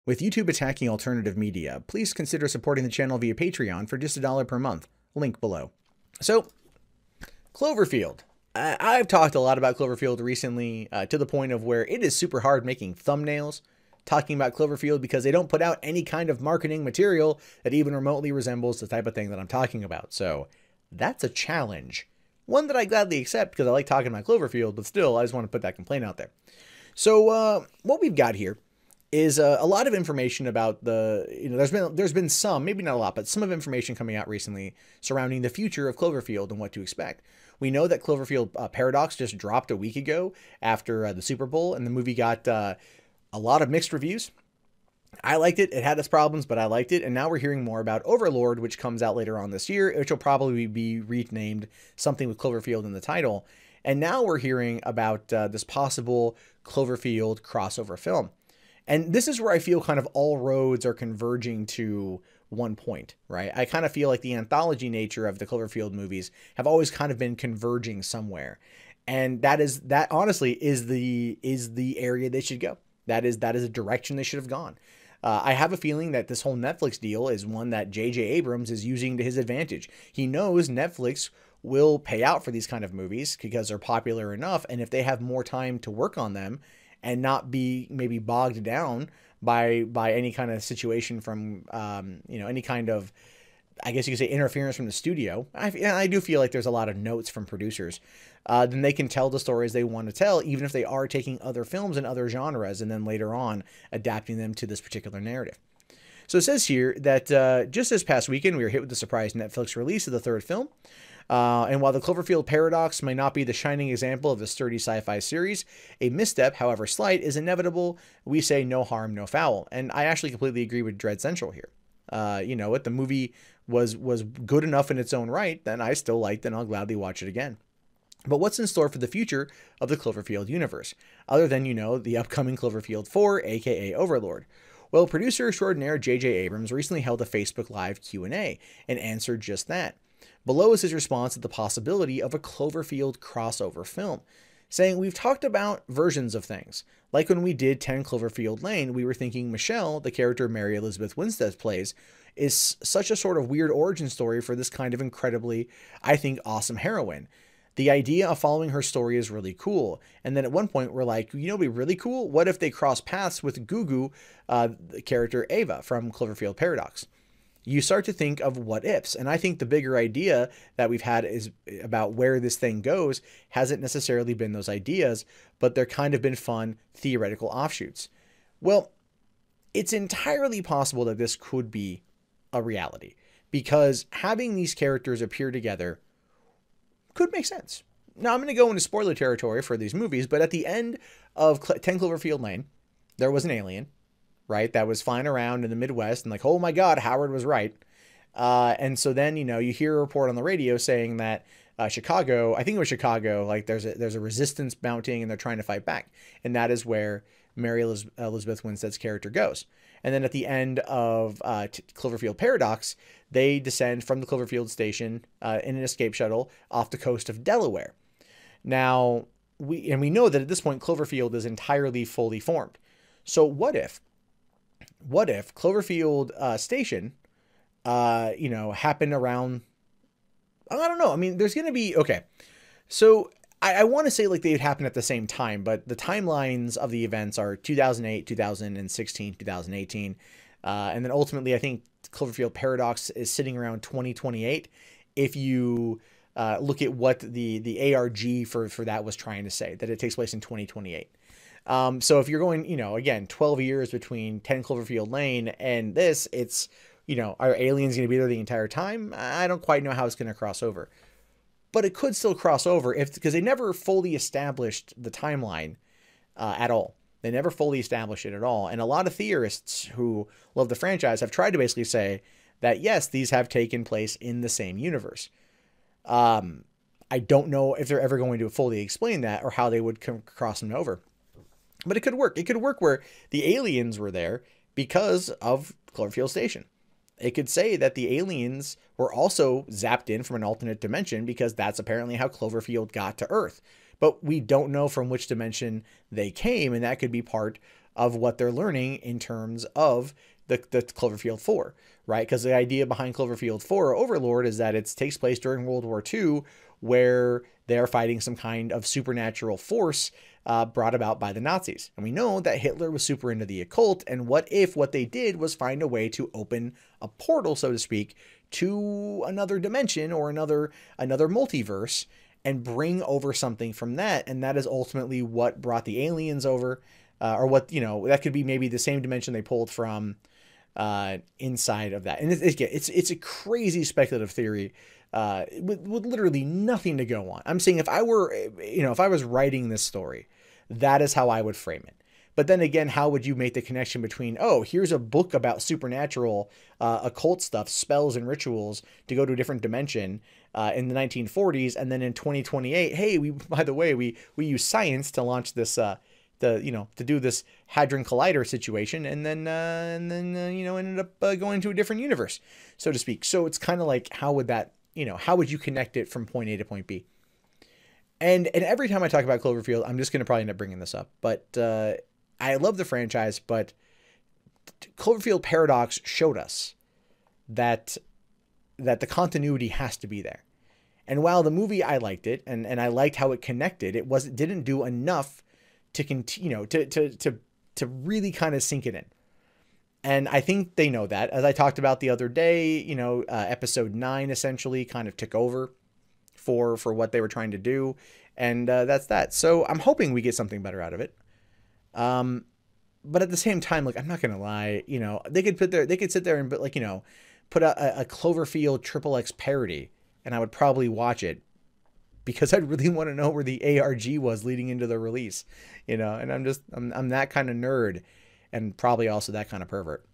With YouTube attacking alternative media, please consider supporting the channel via Patreon for just $1 per month. Link below. So, Cloverfield. I've talked a lot about Cloverfield recently to the point of where it is super hard making thumbnails talking about Cloverfield because they don't put out any kind of marketing material that even remotely resembles the type of thing that I'm talking about. So that's a challenge. One that I gladly accept because I like talking about Cloverfield, but still, I just want to put that complaint out there. So what we've got here is a lot of information about there's been some, maybe not a lot, but some of information coming out recently surrounding the future of Cloverfield and what to expect. We know that Cloverfield Paradox just dropped a week ago after the Super Bowl, and the movie got a lot of mixed reviews. I liked it. It had its problems, but I liked it. And now we're hearing more about Overlord, which comes out later on this year, which will probably be renamed something with Cloverfield in the title. And now we're hearing about this possible Cloverfield crossover film. And this is where I feel kind of all roads are converging to one point, right? I kind of feel like the anthology nature of the Cloverfield movies have always kind of been converging somewhere. And that honestly is the area they should go. That is a direction they should have gone. I have a feeling that this whole Netflix deal is one that J.J. Abrams is using to his advantage. He knows Netflix will pay out for these kind of movies because they're popular enough. And if they have more time to work on them and not be maybe bogged down by any kind of situation from, any kind of, I guess you could say, interference from the studio. I do feel like there's a lot of notes from producers. Then they can tell the stories they want to tell, even if they are taking other films and other genres and then later on adapting them to this particular narrative. So it says here that just this past weekend, we were hit with the surprise Netflix release of the third film. And while the Cloverfield Paradox may not be the shining example of the sturdy sci-fi series, a misstep, however slight, is inevitable. We say no harm, no foul. And I actually completely agree with Dread Central here. You know what? The movie was good enough in its own right, then I still liked it and I'll gladly watch it again. But what's in store for the future of the Cloverfield universe, other than, the upcoming Cloverfield 4, aka Overlord? Well, producer extraordinaire J.J. Abrams recently held a Facebook Live Q&A and answered just that. Below is his response to the possibility of a Cloverfield crossover film, saying, "We've talked about versions of things. Like when we did 10 Cloverfield Lane, we were thinking Michelle, the character Mary Elizabeth Winstead plays, is such a sort of weird origin story for this kind of incredibly, I think, awesome heroine. The idea of following her story is really cool. And then at one point, we're like, it'd be really cool? What if they cross paths with Gugu, the character Ava from Cloverfield Paradox? You start to think of what ifs. And I think the bigger idea that we've had is about where this thing goes hasn't necessarily been those ideas, but they're kind of been fun theoretical offshoots. Well, it's entirely possible that this could be a reality because having these characters appear together could make sense. Now, I'm going to go into spoiler territory for these movies, but at the end of 10 Cloverfield Lane, there was an alien, right, that was flying around in the Midwest and like, oh my God, Howard was right. And so then, you hear a report on the radio saying that Chicago, I think it was Chicago, like there's a resistance mounting and they're trying to fight back. And that is where Mary Elizabeth Winstead's character goes. And then at the end of Cloverfield Paradox, they descend from the Cloverfield station in an escape shuttle off the coast of Delaware. Now, we know that at this point, Cloverfield is entirely fully formed. So what if Cloverfield station, happened around, I don't know. I mean, there's going to be, okay. So I want to say like they'd happen at the same time, but the timelines of the events are 2008, 2016, 2018. And then ultimately, I think Cloverfield Paradox is sitting around 2028. If you look at what the ARG for that was trying to say, that it takes place in 2028. So if you're going, again, 12 years between 10 Cloverfield Lane and this, it's, are aliens going to be there the entire time? I don't quite know how it's going to cross over. But it could still cross over because they never fully established the timeline at all. They never fully established it at all. And a lot of theorists who love the franchise have tried to basically say that, yes, these have taken place in the same universe. I don't know if they're ever going to fully explain that or how they would cross them over. But it could work. It could work where the aliens were there because of Cloverfield Station. It could say that the aliens were also zapped in from an alternate dimension because that's apparently how Cloverfield got to Earth. But we don't know from which dimension they came, and that could be part of what they're learning in terms of the Cloverfield 4, right? Because the idea behind Cloverfield 4 Overlord is that it takes place during World War II, where they're fighting some kind of supernatural force brought about by the Nazis. And we know that Hitler was super into the occult, and what if what they did was find a way to open a portal, so to speak, to another dimension or another multiverse and bring over something from that. And that is ultimately what brought the aliens over, or what, that could be maybe the same dimension they pulled from inside of that. And it's a crazy speculative theory with literally nothing to go on. I'm saying if I were, if I was writing this story, that is how I would frame it. But then again, how would you make the connection between, oh, here's a book about supernatural occult stuff, spells and rituals to go to a different dimension in the 1940s, and then in 2028, hey, by the way, we use science to launch this to do this Hadron Collider situation, and then ended up going to a different universe, so to speak. So it's kind of like, how would that, how would you connect it from point A to point B? And every time I talk about Cloverfield, I'm just going to probably end up bringing this up, but I love the franchise, but Cloverfield Paradox showed us that the continuity has to be there. And while the movie, I liked it, and I liked how it connected, it didn't do enough to continue, to really kind of sink it in. And I think they know that. As I talked about the other day, episode 9 essentially kind of took over for what they were trying to do. And that's that. So I'm hoping we get something better out of it. But at the same time, like, I'm not going to lie, they could sit there and put a Cloverfield XXX parody, and I would probably watch it because I'd really want to know where the ARG was leading into the release, and I'm that kind of nerd, and probably also that kind of pervert.